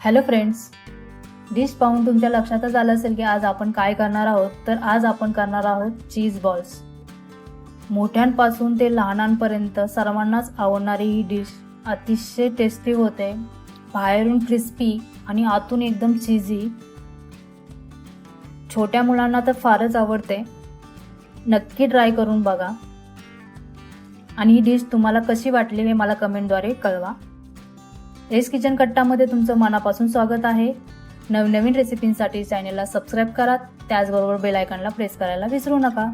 Hello friends, dish पाहून तुमच्या लक्षातच आलं असेल की आज आपण काय करणार आहोत. तर आज आपण करणार आहोत चीज बॉल्स. मोठ्यांपासून ते लहानांपर्यंत सर्वांनाच आवडणारी ही डिश अतिशय टेस्टी होते. बाहेरून क्रिस्पी आणि आतून एकदम चीजी. छोट्या मुलांना तर फारच आवडते. नक्की ट्राय करून बघा आणि ही डिश तुम्हाला कशी वाटली हे मला कमेंटद्वारे कळवा. एस किचन कट्टामध्ये तुमचं मनापासून स्वागत आहे. नवनवीन रेसिपींसाठी चॅनलला सबस्क्राईब करा, त्याचबरोबर बेल आयकॉनला प्रेस करायला विसरू नका.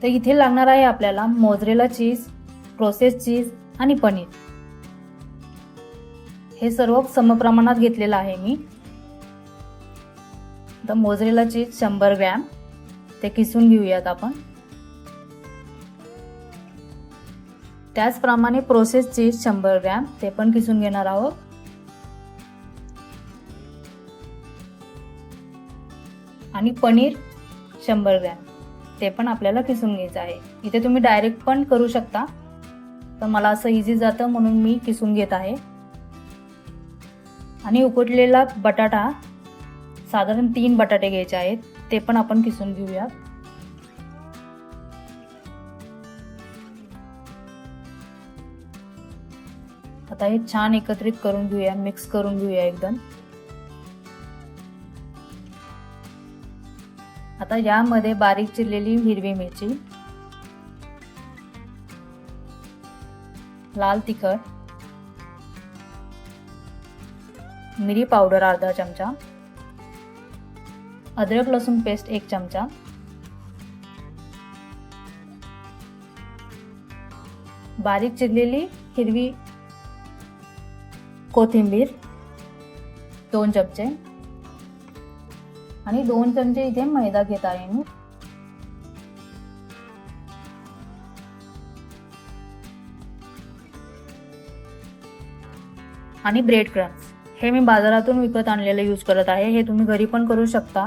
तर इथे लागणार आहे आपल्याला मोझरेला चीज, प्रोसेस चीज आणि पनीर. हे सर्व समप्रमाणात घेतलेलं आहे मी. तर मोझरेला चीज 100 ग्रॅम ते किसून घेऊयात आपण. त्याचप्रमाणे प्रोसेस चीज 100 ग्रॅम ते पण किसून घेणार आहोत. आणि पनीर 100 ग्रॅम ते पण आपल्याला किसून घ्यायचं आहे. इथे तुम्ही डायरेक्ट पण करू शकता, तर मला असं इझी जातं म्हणून मी किसून घेत आहे. आणि उकडलेला बटाटा साधारण 3 बटाटे घ्यायचे आहेत, ते पण आपण किसून घेऊयात. आता हे छान एकत्रित करून घेऊया, मिक्स करून घेऊया एकदम. आता यामध्ये बारीक चिरलेली हिरवी मिरची, लाल तिखट, मिरी पावडर अर्धा चमचा, अद्रक लसूण पेस्ट 1 चमचा, बारीक चिरलेली हिरवी कोथिंबीर 2 चमचे आणि 2 चमचे इथे मैदा घेत आहे मी. आणि ब्रेड क्रम्स हे मी बाजारातून विकत आणलेले यूज करत आहे. हे तुम्ही घरी पण करू शकता.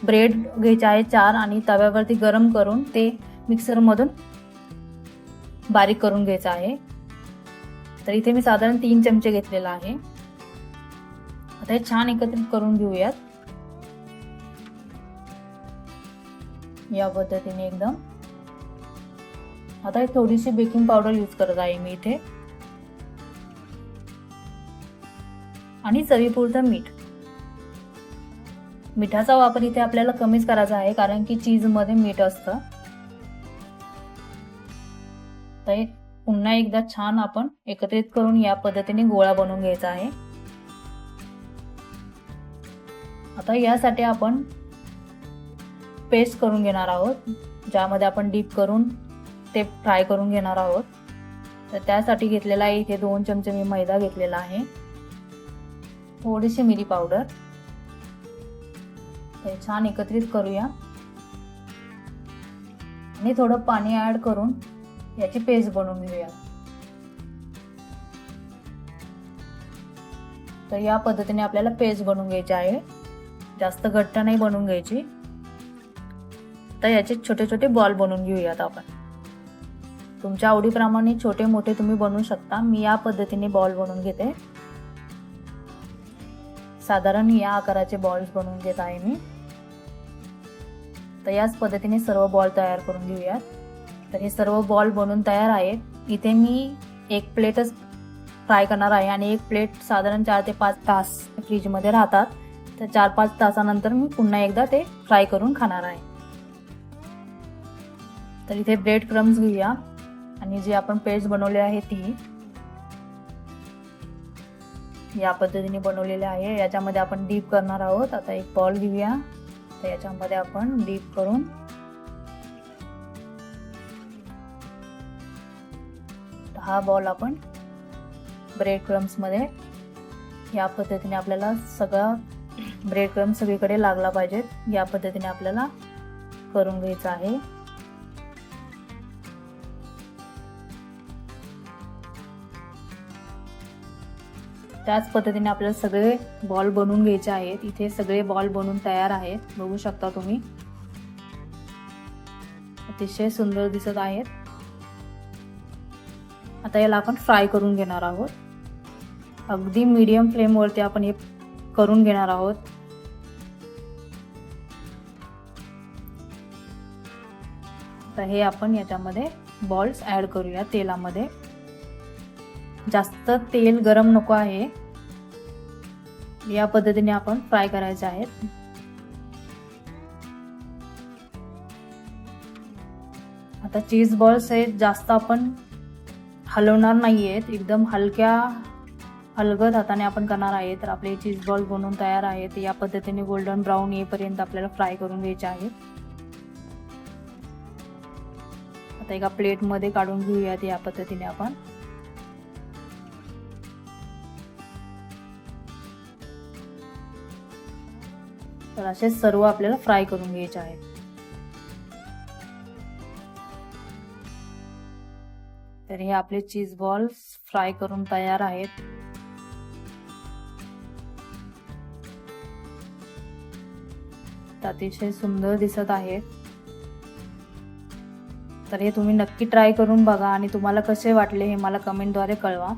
ब्रेड घ्यायचे आहे 4 आणि तव्यावरती गरम करून ते मिक्सरमधून बारीक करून घ्यायचं आहे. तर इथे मी साधारण 3 चमचे घेतलेला आहे. आता हे छान एकत्रित करून घेऊयात या पद्धतीने एकदम. आता थोडीशी बेकिंग पावडर यूज करत आहे मी इथे आणि चवीपुरतं मीठ. मिठाचा वापर इथे आपल्याला कमीच करायचा आहे, कारण की चीज मध्ये मीठ असतं. तर पुन्हा एकदा छान आपण एकत्रित करून या पद्धतीने गोळा बनवून घ्यायचा आहे. आता यासाठी आपण पेस्ट करून घेणार आहोत, ज्यामध्ये आपण डीप करून ते फ्राय करून घेणार आहोत. तर त्यासाठी घेतलेला आहे इथे 2 चमचे मी मैदा घेतलेला आहे, थोडीशी मिरी पावडर. हे छान एकत्रित करूया आणि थोडं पाणी ऍड करून याची पेस्ट बनवून घेऊया. तर या पद्धतीने आपल्याला पेस्ट बनवून घ्यायची आहे, जास्त घट्ट नाही बनवून घ्यायची. तर याचे छोटे छोटे बॉल बनवून घेऊयात आपण. तुमच्या आवडीप्रमाणे छोटे मोठे तुम्ही बनवू शकता. मी या पद्धतीने बॉल बनवून घेते. साधारण या आकाराचे बॉल्स बनवून घेत आहे मी. तर याच पद्धतीने सर्व बॉल तयार करून घेऊयात. तर हे सर्व बॉल बनवून तयार आहेत. इथे मी एक प्लेटच फ्राय करणार आहे आणि एक प्लेट साधारण 4 ते 5 तास फ्रीजमध्ये राहतात. तर 4-5 तासानंतर मी पुन्हा एकदा ते फ्राय करून खाणार आहे. तर इथे ब्रेड क्रम्स घेऊया आणि जी आपण पेस्ट बनवली आहे ती या पद्धतीने बनवलेली आहे. याच्यामध्ये आपण डीप करणार आहोत. आता एक बॉल घेऊया. तर याच्यामध्ये आपण डीप करून हा बॉल आपण ब्रेड क्रम्स मध्ये या पद्धतीने आपल्याला सगळा ब्रेड क्रम्स सगळीकडे लागला पाहिजेत, या पद्धतीने आपल्याला करून घ्यायचं आहे. त्याच पद्धतीने आपल्याला सगळे बॉल बनवून घ्यायचे आहेत. इथे सगळे बॉल बनवून तयार आहेत, बघू शकता तुम्ही. अतिशय सुंदर दिसत आहेत. आता याला आपण फ्राय करून घेणार आहोत. अगदी मीडियम फ्लेमवरती आपण हे करून घेणार आहोत. तर हे आपण याच्यामध्ये बॉल्स ॲड करूया तेलामध्ये. जास्त तेल गरम नको आहे, या पद्धतीने आपण फ्राय करायचे आहेत. आता चीज बॉल्स हे जास्त आपण हलवणार नाही आहेत, एकदम हलगत हाताने आपण करणार आहे. तर आपले चीज बॉल बनवून तयार आहेत. या पद्धतीने गोल्डन ब्राऊन येईपर्यंत आपल्याला फ्राय करून घ्यायचे आहेत. आता एका प्लेटमध्ये काढून घेऊयात या पद्धतीने आपण. तर असे सर्व आपल्याला फ्राय करून घ्यायचे आहेत. तर हे आपले चीज बॉल्स फ्राय करून तयार आहेत. अतिशय सुंदर दिसत आहेत. तर हे तुम्ही नक्की ट्राय करून बघा आणि तुम्हाला कसे वाटले हे मला कमेंटद्वारे कळवा.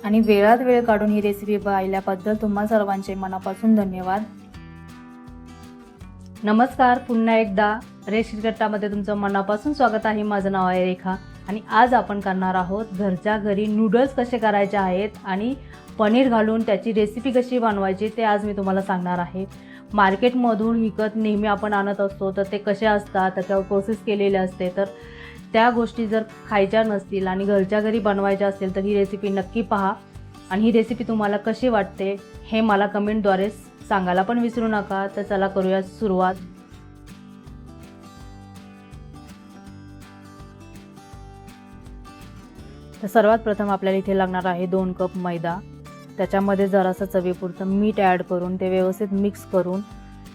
आणि वेळात वेळ काढून ही रेसिपी पाहिल्याबद्दल तुम्हा सर्वांचे मनापासून धन्यवाद. नमस्कार, पुन्हा एकदा रेसिपी कट्टामध्ये तुमचं मनापासून स्वागत आहे. माझं नाव आहे रेखा आणि आज आपण करणार आहोत घरच्या घरी नूडल्स कसे करायचे आहेत आणि पनीर घालून त्याची रेसिपी कशी बनवायची ते आज मी तुम्हाला सांगणार आहे. मार्केटमधून विकत नेहमी आपण आणत असतो, तर ते कसे असतात, त्याच्यावर प्रोसेस केलेले असते. तर त्या गोष्टी जर खायच्या नसतील आणि घरच्या घरी बनवायच्या असतील तर ही रेसिपी नक्की पहा आणि ही रेसिपी तुम्हाला कशी वाटते हे मला कमेंटद्वारे सांगायला पण विसरू नका. तर चला करूया सुरुवात. तर सर्वात प्रथम आपल्याला इथे लागणार आहे 2 कप मैदा. त्याच्यामध्ये जरासं चवीपुरतं मीठ ॲड करून ते व्यवस्थित मिक्स करून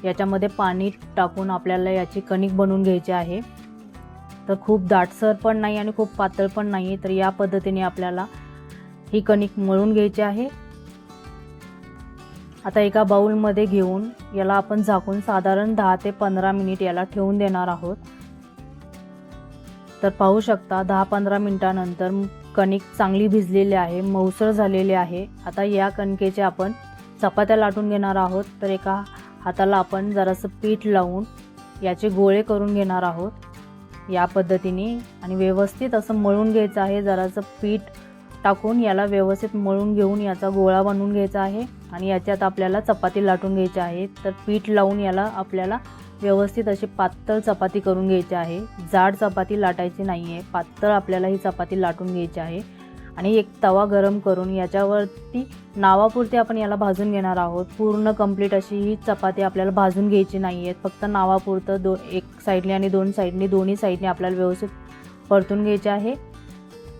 याच्यामध्ये पाणी टाकून आपल्याला याची कणिक बनवून घ्यायची आहे. तर खूप दाटसर पण नाही आणि खूप पातळ पण नाही. तर या पद्धतीने आपल्याला ही कणिक मळून घ्यायची आहे. आता एका बाउलमध्ये घेऊन याला आपण झाकून साधारण 10 ते 15 मिनिट याला ठेवून देणार आहोत. तर पाहू शकता 10-15 मिनिटानंतर कणिक चांगली भिजलेली आहे, मऊसर झालेली आहे. आता या कणकेचे आपण चपात्या लाटून घेणार आहोत. तर एका हाताला आपण जरासं पीठ लावून याचे गोळे करून घेणार आहोत या पद्धतीने आणि व्यवस्थित असं मळून घ्यायचं आहे. जरासं पीठ टाकून याला व्यवस्थित मळून घेऊन याचा गोळा बनवून घ्यायचा आहे आणि याच्यात आपल्याला चपाती लाटून घ्यायची आहे. तर पीठ लावून याला आपल्याला व्यवस्थित अशी पातळ चपाती करून घ्यायची आहे. जाड चपाती लाटायची नाही आहे, पातळ आपल्याला ही चपाती लाटून घ्यायची आहे. आणि एक तवा गरम करून याच्यावरती नावापुरती आपण याला भाजून घेणार आहोत. पूर्ण कंप्लीट अशी ही चपाती आपल्याला भाजून घ्यायची नाही आहे, फक्त नावापुरतं एक साईडने आणि दोन्ही साईडने आपल्याला व्यवस्थित परतून घ्यायचे आहे.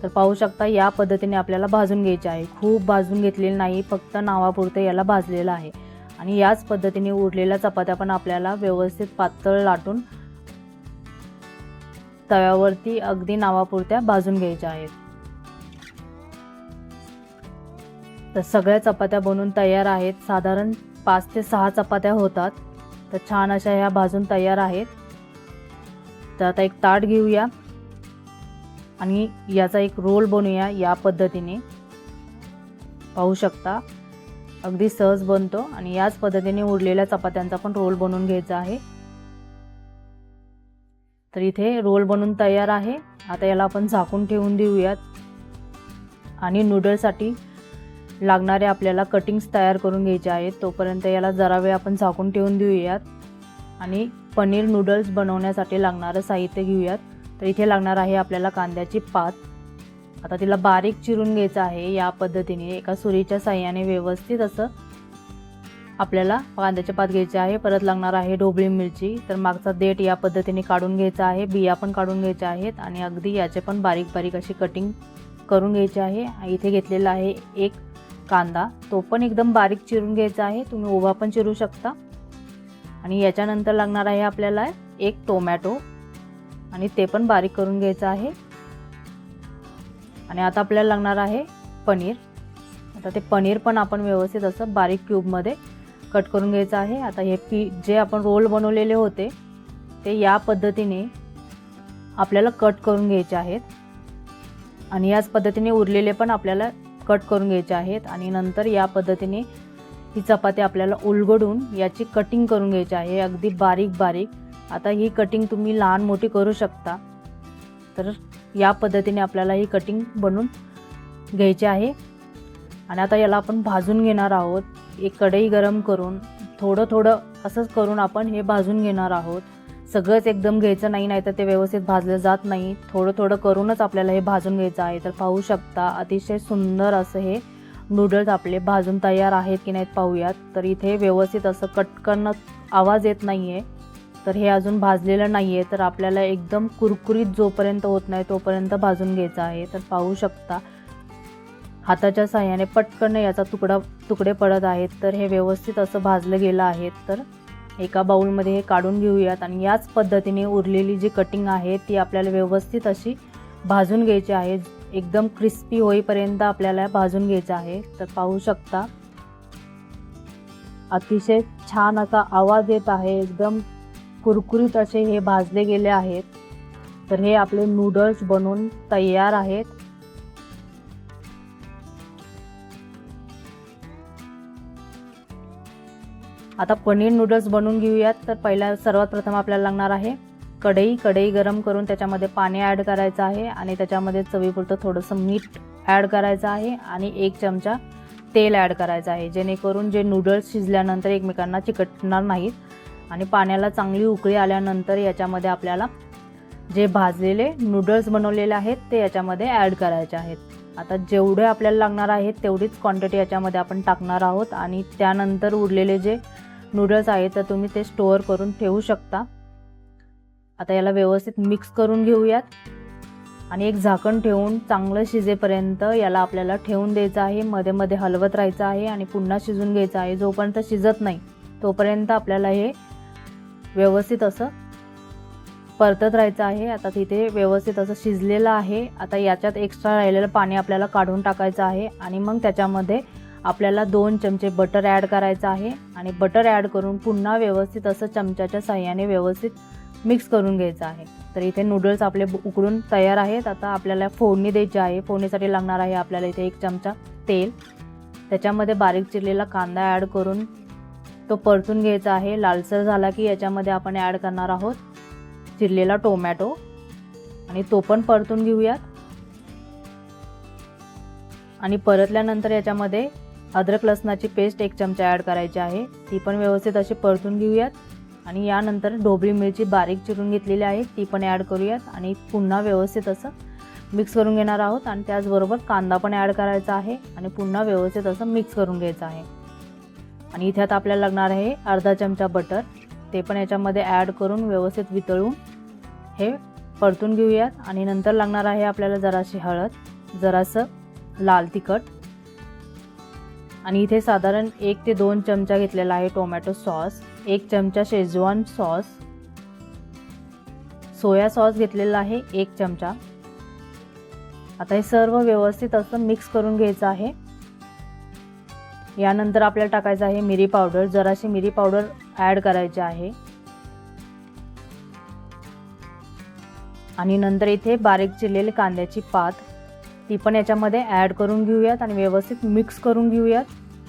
तर पाहू शकता या पद्धतीने आपल्याला भाजून घ्यायचे आहे. खूप भाजून घेतलेलं नाही, फक्त नावापुरतं याला भाजलेलं आहे. आणि याच पद्धतीने उरलेल्या चपात्या पण आपल्याला व्यवस्थित पातळ लाटून तव्यावरती अगदी नावापुरत्या भाजून घ्यायच्या आहेत. तर सगळ्या चपात्या बनवून तयार आहेत. साधारण 5 ते 6 चपात्या होतात. तर छान अशा ह्या भाजून तयार आहेत. तर आता एक ताट घेऊया आणि याचा एक रोल बनवूया. या पद्धतीने पाहू शकता अगदी सहज बनतो आणि याच पद्धतीने उरलेल्या चपात्यांचा पण रोल बनवून घ्यायचा आहे. तर इथे रोल बनवून तयार आहे. आता याला आपण झाकून ठेवून देऊयात आणि नूडल्ससाठी लागणारे आपल्याला कटिंग्स तयार करून घ्यायचे आहेत. तोपर्यंत याला जरा वेळ आपण झाकून ठेवून देऊयात आणि पनीर नूडल्स बनवण्यासाठी लागणारं साहित्य घेऊयात. तर इथे लागणार आहे आपल्याला कांद्याची पात. आता तिला बारीक चिरून घ्यायचं आहे. या पद्धतीने एका सुरीच्या साहाय्याने व्यवस्थित असं आपल्याला कांद्याची पात घ्यायची आहे. परत लागणार आहे ढोबळी मिरची. तर मागचा देठ या पद्धतीने काढून घ्यायचा आहे, बिया पण काढून घ्यायच्या आहेत आणि अगदी याचे पण बारीक बारीक अशी कटिंग करून घ्यायची आहे. इथे घेतलेला आहे एक कांदा, तो पण एकदम बारीक चिरून घ्यायचा आहे. तुम्ही उभा पण चिरू शकता. आणि याच्यानंतर लागणार आहे आपल्याला एक टोमॅटो आणि ते पण बारीक करून घ्यायचं आहे. आणि आता आपल्याला लागणार आहे पनीर. आता ते पनीर पण आपण व्यवस्थित असं बारीक क्यूबमध्ये कट करून घ्यायचं आहे. आता हे जे आपण रोल बनवलेले होते ते या पद्धतीने आपल्याला कट करून घ्यायचे आहेत. आणि याच पद्धतीने उरलेले पण आपल्याला कट करून घ्यायचे आहेत आणि नंतर या पद्धतीने ही चपाती आपल्याला उलगडून याची कटिंग करून घ्यायची आहे, अगदी बारीक बारीक. आता ही कटिंग तुम्ही लहान मोठी करू शकता. तर या पद्धतीने आपल्याला ही कटिंग बनवून घ्यायची आहे. आणि आता याला आपण भाजून घेणार आहोत. एक कढई गरम करून थोडं थोडं असंच करून आपण हे भाजून घेणार आहोत. सगळंच एकदम घ्यायचं नाही, नाहीतर ते व्यवस्थित भाजलं जात नाही. थोडं थोडं करूनच आपल्याला हे भाजून घ्यायचं आहे. तर पाहू शकता अतिशय सुंदर असं हे नूडल्स आपले भाजून तयार आहेत की नाहीत पाहूयात. तर इथे व्यवस्थित असं कटकन आवाज येत नाही आहे. तर हे अजून भाजलेलं नाही आहे. तर आपल्याला एकदम कुरकुरीत जोपर्यंत होत नाही तोपर्यंत भाजून घ्यायचं आहे. तर पाहू शकता हाताच्या साहाय्याने पटकन याचा तुकडे पडत आहेत. तर हे व्यवस्थित असं भाजलं गेलं आहे. तर एका बाउलमध्ये हे काढून घेऊयात आणि याच पद्धतीने उरलेली जी कटिंग आहे ती आपल्याला व्यवस्थित अशी भाजून घ्यायची आहे. एकदम क्रिस्पी होईपर्यंत आपल्याला भाजून घ्यायचं आहे. तर पाहू शकता अतिशय छान असा आवाज येत आहे. एकदम कुरकुरीत असे हे भाजले गेले आहेत. तर हे आपले नूडल्स बनवून तयार आहेत. आता पनीर नूडल्स बनवून घेऊयात. तर सर्वात प्रथम आपल्याला लागणार आहे कढई गरम करून त्याच्यामध्ये पाणी ॲड करायचं आहे आणि त्याच्यामध्ये चवीपुरतं थोडंसं मीठ ॲड करायचं आहे आणि 1 चमचा तेल ॲड करायचं आहे, जेणेकरून जे नूडल्स शिजल्यानंतर एकमेकांना चिकटणार नाहीत. आणि पाण्याला चांगली उकळी आल्यानंतर याच्यामध्ये आपल्याला जे भाजलेले नूडल्स बनवलेले आहेत ते याच्यामध्ये ॲड करायचे आहेत. आता जेवढे आपल्याला लागणार आहेत तेवढीच क्वांटिटी याच्यामध्ये आपण टाकणार आहोत आणि त्यानंतर उरलेले जे नूडल्स आहेत तर तुम्ही ते स्टोअर करून ठेवू शकता. आता याला व्यवस्थित मिक्स करून घेऊयात आणि एक झाकण ठेवून चांगलं शिजेपर्यंत याला आपल्याला ठेवून द्यायचं आहे. मध्ये मध्ये हलवत राहायचं आहे आणि पुन्हा शिजून घ्यायचं आहे. जोपर्यंत शिजत नाही तोपर्यंत आपल्याला हे व्यवस्थित असं परतत राहायचं आहे. आता तिथे व्यवस्थित असं शिजलेलं आहे. आता याच्यात एक्स्ट्रा राहिलेलं पाणी आपल्याला काढून टाकायचं आहे आणि मग त्याच्यामध्ये आपल्याला 2 चमचे बटर ॲड करायचं आहे आणि बटर ॲड करून पुन्हा व्यवस्थित असं चमच्याच्या साहाय्याने व्यवस्थित मिक्स करून घ्यायचं आहे. तर इथे नूडल्स आपले उकडून तयार आहेत. आता आपल्याला फोडणी द्यायची आहे. फोडणीसाठी लागणार आहे आपल्याला इथे 1 चमचा तेल, त्याच्यामध्ये बारीक चिरलेला कांदा ॲड करून तो परतून घ्यायचा आहे. लालसर झाला की याच्यामध्ये आपण ॲड करणार आहोत चिरलेला टोमॅटो आणि तो पण परतून घेऊयात. आणि परतल्यानंतर याच्यामध्ये अद्रक लसणाची पेस्ट 1 चमचा ॲड करायची आहे, ती पण व्यवस्थित अशी परतून घेऊयात. आणि यानंतर ढोबळी मिरची बारीक चिरून घेतलेली आहे ती पण ॲड करूयात आणि पुन्हा व्यवस्थित असं मिक्स करून घेणार आहोत. आणि त्याचबरोबर कांदा पण ॲड करायचा आहे आणि पुन्हा व्यवस्थित असं मिक्स करून घ्यायचं आहे. आणि इथे आता आपल्याला लागणार आहे अर्धा चमचा बटर, ते पण याच्यामध्ये ॲड करून व्यवस्थित वितळून हे परतून घेऊयात. आणि नंतर लागणार आहे आपल्याला जराशी हळद, जरासं लाल तिखट आणि इथे साधारण 1 ते 2 चमचा घेतलेला आहे टोमॅटो सॉस, 1 चमचा शेजवान सॉस, सोया सॉस घेतलेला आहे 1 चमचा. आता हे सर्व व्यवस्थित असं मिक्स करून घ्यायचं आहे. यानंतर आपल्याला टाकायचं आहे मिरी पावडर, जराशी मिरी पावडर ॲड करायची आहे. आणि नंतर इथे बारीक चिरलेली कांद्याची पात ती पण याच्यामध्ये ॲड करून घेऊयात आणि व्यवस्थित मिक्स करून घेऊयात.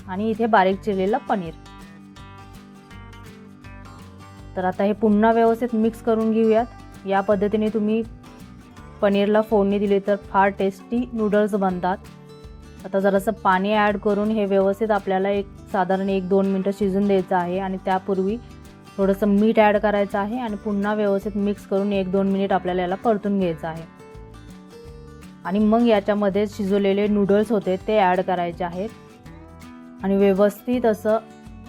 आणि इथे बारीक चिरलेलं पनीर, तर आता हे पुन्हा व्यवस्थित मिक्स करून घेऊयात. या पद्धतीने तुम्ही पनीरला फोडणी दिली तर फार टेस्टी नूडल्स बनतात. आता जरासं पाणी ॲड करून हे व्यवस्थित आपल्याला साधारण 1-2 मिनटं शिजून द्यायचं आहे. आणि त्यापूर्वी थोडंसं मीठ ॲड करायचं आहे आणि पुन्हा व्यवस्थित मिक्स करून 1-2 मिनिट आपल्याला याला परतून घ्यायचं आहे. आणि मग याच्यामध्ये शिजवलेले नूडल्स होते ते ॲड करायचे आहेत आणि व्यवस्थित असं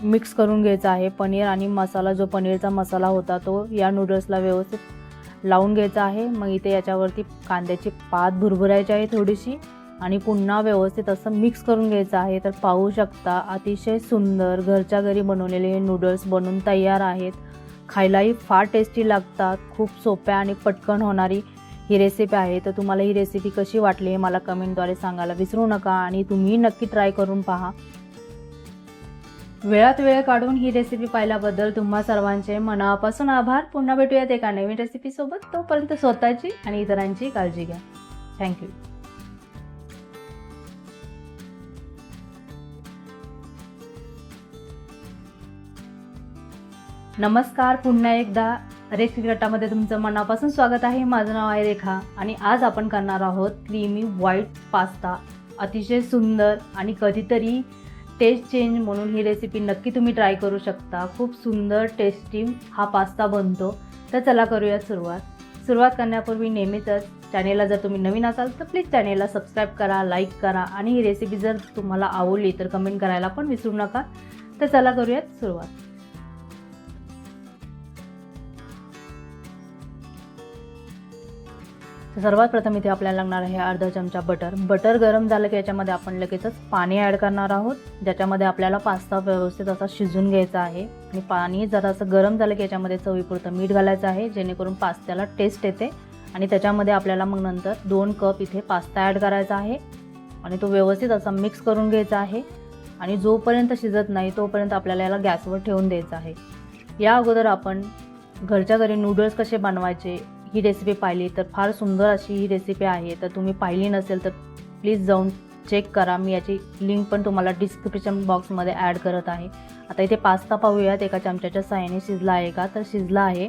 मिक्स करून घ्यायचं आहे. पनीर आणि मसाला, जो पनीरचा मसाला होता तो या नूडल्सला व्यवस्थित लावून घ्यायचा आहे. मग इथे याच्यावरती कांद्याची पात भुरभुरायची आहे थोडीशी आणि पुन्हा व्यवस्थित असं मिक्स करून घ्यायचं आहे. तर पाहू शकता अतिशय सुंदर घरच्या घरी बनवलेले हे नूडल्स बनून तयार आहेत. खायलाही फार टेस्टी लागतात. खूप सोप्या आणि पटकन होणारी ही रेसिपी आहे. तर तुम्हाला ही रेसिपी कशी वाटली हे मला कमेंटद्वारे सांगायला विसरू नका आणि तुम्ही नक्की ट्राय करून पहा. वेळात वेळ काढून ही रेसिपी पाहिल्याबद्दल तुम्हा सर्वांचे मनापासून आभार. पुन्हा भेटूयात एका नवीन रेसिपीसोबत. तोपर्यंत स्वतःची आणि इतरांची काळजी घ्या. थँक्यू. नमस्कार, पुन्हा एकदा रेसिपी गटामध्ये तुमचं मनापासून स्वागत आहे. माझं नाव आहे रेखा आणि आज आपण करणार आहोत क्रीमी व्हाईट पास्ता. अतिशय सुंदर आणि कधीतरी टेस्ट चेंज म्हणून ही रेसिपी नक्की तुम्ही ट्राय करू शकता. खूप सुंदर टेस्टी हा पास्ता बनतो. तर चला करूयात सुरुवात करण्यापूर्वी नेहमीच चॅनेलला जर तुम्ही नवीन असाल तर प्लीज चॅनेलला सबस्क्राईब करा, लाईक करा आणि ही रेसिपी जर तुम्हाला आवडली तर कमेंट करायला पण विसरू नका. तर चला करूयात सुरुवात. सर्वात प्रथम इथे आपल्याला लागणार आहे अर्धा चमचा बटर गरम झालं की याच्यामध्ये आपण लगेचच पाणी ॲड करणार आहोत, ज्याच्यामध्ये आपल्याला पास्ता व्यवस्थित असा शिजून घ्यायचा आहे. आणि पाणी जरासं गरम झालं की याच्यामध्ये चवीपुरतं मीठ घालायचं आहे, जेणेकरून पास्त्याला टेस्ट येते. आणि त्याच्यामध्ये आपल्याला मग नंतर 2 कप इथे पास्ता ॲड करायचा आहे आणि तो व्यवस्थित असा मिक्स करून घ्यायचा आहे. आणि जोपर्यंत शिजत नाही तोपर्यंत आपल्याला याला गॅसवर ठेवून द्यायचं आहे. या अगोदर आपण घरच्या घरी नूडल्स कसे बनवायचे ही रेसिपी पाहिली तर फार सुंदर अशी ही रेसिपी आहे. तर तुम्ही पाहिली नसेल तर प्लीज जाऊन चेक करा. मी याची लिंक पण तुम्हाला डिस्क्रिप्शन बॉक्समध्ये ॲड करत आहे. आता इथे पास्ता पाहूयात एका चमच्याच्या साहाय्याने शिजला आहे का, तर शिजला आहे.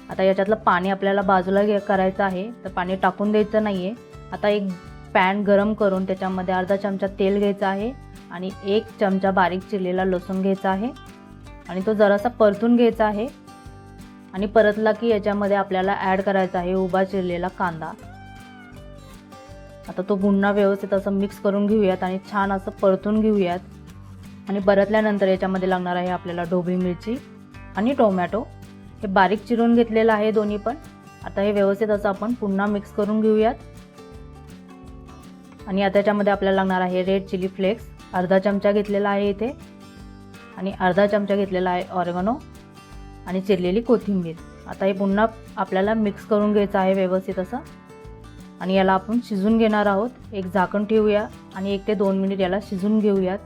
आता याच्यातलं पाणी आपल्याला बाजूला करायचं आहे, तर पाणी टाकून द्यायचं नाही आहे. आता एक पॅन गरम करून त्याच्यामध्ये अर्धा चमचा तेल घ्यायचा आहे आणि 1 चमचा बारीक चिरलेला लसूण घ्यायचा आहे आणि तो जरासा परतून घ्यायचा आहे. आणि परतला की याच्यामध्ये आपल्याला ॲड करायचा आहे उभा चिरलेला कांदा. आता तो पुन्हा व्यवस्थित असं मिक्स करून घेऊयात आणि छान असं परतून घेऊयात. आणि परतल्यानंतर याच्यामध्ये लागणार आहे आपल्याला ढोबळी मिरची आणि टोमॅटो, हे बारीक चिरून घेतलेलं आहे दोन्ही पण. आता हे व्यवस्थित असं आपण पुन्हा मिक्स करून घेऊयात. आणि आता याच्यामध्ये आपल्याला लागणार आहे रेड चिली फ्लेक्स, अर्धा चमचा घेतलेला आहे इथे. आणि अर्धा चमचा घेतलेला आहे ऑरेगनो आणि चिरलेली कोथिंबीर. आता हे पुन्हा आपल्याला मिक्स करून घ्यायचं आहे व्यवस्थित असं. आणि याला आपण शिजून घेणार आहोत. एक झाकण ठेवूया आणि 1 ते 2 मिनिट याला शिजून घेऊयात.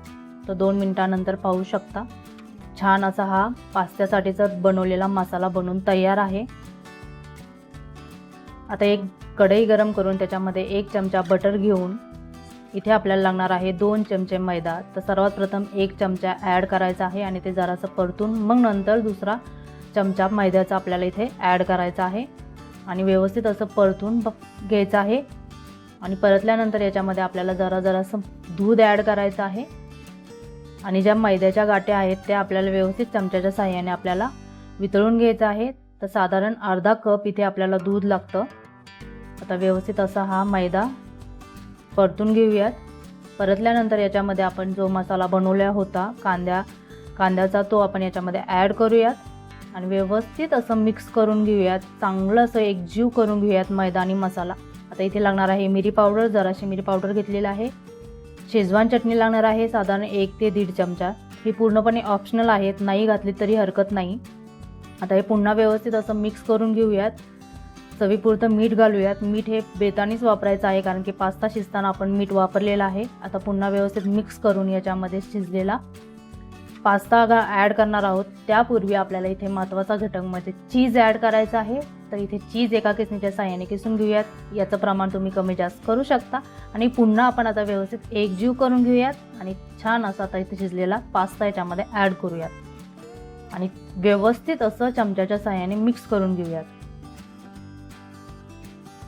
तर 2 मिनिटानंतर पाहू शकता छान असा हा पास्त्यासाठीचा बनवलेला मसाला बनवून तयार आहे. आता एक कढई गरम करून त्याच्यामध्ये 1 चमचा बटर घेऊन इथे आपल्याला लागणार आहे 2 चमचे मैदा. तर सर्वात प्रथम 1 चमचा ॲड करायचा आहे आणि ते जरासं परतून मग नंतर दुसरा चमचा मैद्याचा आपल्याला इथे ॲड करायचा आहे आणि व्यवस्थित असं परतून घ्यायचं आहे. आणि परतल्यानंतर याच्यामध्ये आपल्याला जरासं दूध ॲड करायचं आहे. आणि ज्या मैद्याच्या गाठी आहेत त्या आपल्याला व्यवस्थित चमच्याच्या साहाय्याने आपल्याला वितळून घ्यायचं आहे. तर साधारण अर्धा कप इथे आपल्याला दूध लागतं. आता व्यवस्थित असा हा मैदा परतून घेऊयात. परतल्यानंतर याच्यामध्ये आपण जो मसाला बनवला होता कांद्याचा तो आपण याच्यामध्ये ॲड करूयात आणि व्यवस्थित असं मिक्स करून घेऊयात. चांगलं असं एकजीव करून घेऊयात मैदा आणि मसाला. आता इथे लागणार आहे मिरी पावडर, जराशी मिरी पावडर घेतलेला आहे. शेजवान चटणी लागणार आहे साधारण 1 ते 1.5 चमचा. ही पूर्णपणे ऑप्शनल आहेत, नाही घातली तरी हरकत नाही. आता हे पुन्हा व्यवस्थित असं मिक्स करून घेऊयात. चवीपुरतं मीठ घालूयात. मीठ हे बेतानीच वापरायचं आहे कारण की पास्ता शिजताना आपण मीठ वापरलेलं आहे. आता पुन्हा व्यवस्थित मिक्स करून याच्यामध्ये शिजलेला पास्ता ॲड करणार आहोत. त्यापूर्वी आपल्याला इथे महत्त्वाचा घटक म्हणजे चीज ॲड करायचा आहे. तर इथे चीज एका किसणीच्या साहाय्याने किसून घेऊयात. याचं प्रमाण तुम्ही कमी जास्त करू शकता. आणि पुन्हा आपण आता व्यवस्थित एकजीव करून घेऊयात आणि छान असा आता इथे शिजलेला पास्ता याच्यामध्ये ॲड करूयात आणि व्यवस्थित असं चमच्याच्या साहाय्याने मिक्स करून घेऊयात.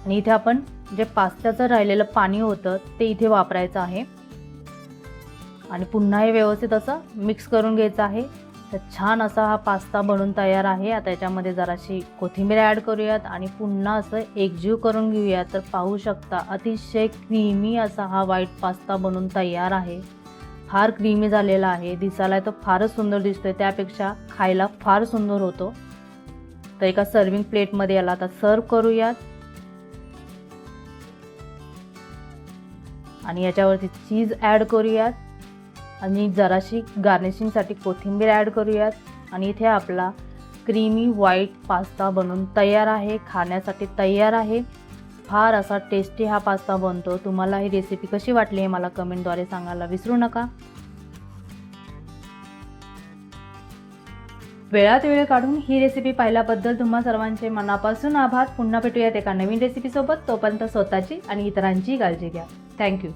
आणि इथे आपण जे पास्त्याचं राहिलेलं पाणी होतं ते इथे वापरायचं आहे आणि पुन्हा हे व्यवस्थित असं मिक्स करून घ्यायचं आहे. तर छान असा हा पास्ता बनून तयार आहे. आता याच्यामध्ये जराशी कोथिंबीर ॲड करूयात आणि पुन्हा असं एकजीव करून घेऊयात. तर पाहू शकता अतिशय क्रीमी असा हा व्हाईट पास्ता बनून तयार आहे. फार क्रीमी झालेला आहे. दिसायला तो फारच सुंदर दिसतोय, त्यापेक्षा खायला फार सुंदर होतो. तर एका सर्विंग प्लेटमध्ये याला आता सर्व करूयात आणि याच्यावरती चीज ॲड करूयात आणि जराशी गार्निशिंगसाठी कोथिंबीर ॲड करूयात. आणि इथे आपला क्रीमी व्हाईट पास्ता बनून तयार आहे, खाण्यासाठी तयार आहे. फार असा टेस्टी हा पास्ता बनतो. तुम्हाला ही रेसिपी कशी वाटली हे मला कमेंटद्वारे सांगायला विसरू नका. वेळात वेळ काढून ही रेसिपी पाहिल्याबद्दल तुम्हा सर्वांचे मनापासून आभार. पुन्हा भेटूयात एका नवीन रेसिपीसोबत. तोपर्यंत स्वतःची आणि इतरांची काळजी घ्या. थँक्यू.